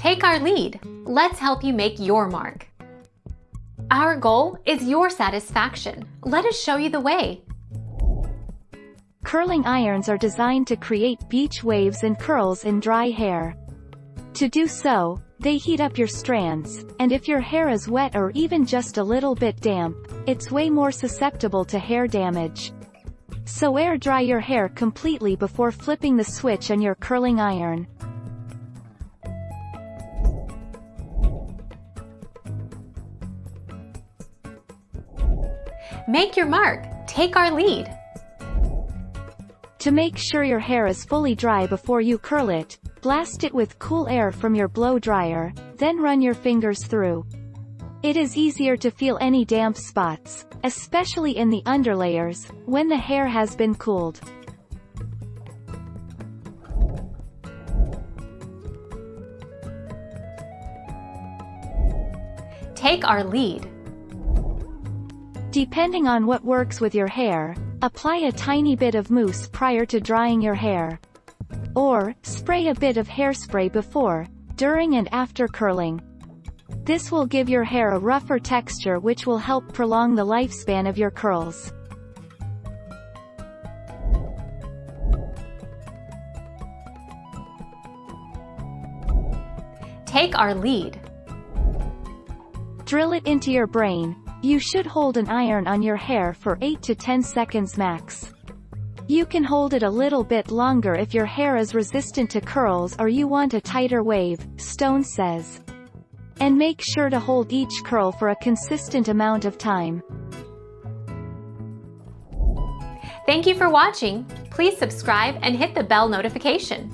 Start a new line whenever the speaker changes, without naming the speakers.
Take our lead. Let's help you make your mark. Our goal is your satisfaction. Let us show you the way.
Curling irons are designed to create beach waves and curls in dry hair. To do so, they heat up your strands, and if your hair is wet or even just a little bit damp, it's way more susceptible to hair damage. So air dry your hair completely before flipping the switch on your curling iron.
Make your mark. Take our lead.
To make sure your hair is fully dry before you curl it, blast it with cool air from your blow dryer, then run your fingers through. It is easier to feel any damp spots, especially in the underlayers, when the hair has been cooled.
Take our lead.
Depending on what works with your hair, apply a tiny bit of mousse prior to drying your hair. Or, spray a bit of hairspray before, during and after curling. This will give your hair a rougher texture which will help prolong the lifespan of your curls.
Take our lead.
Drill it into your brain. You should hold an iron on your hair for 8 to 10 seconds max. You can hold it a little bit longer if your hair is resistant to curls or you want a tighter wave, Stone says. And make sure to hold each curl for a consistent amount of time.
Thank you for watching. Please subscribe and hit the bell notification.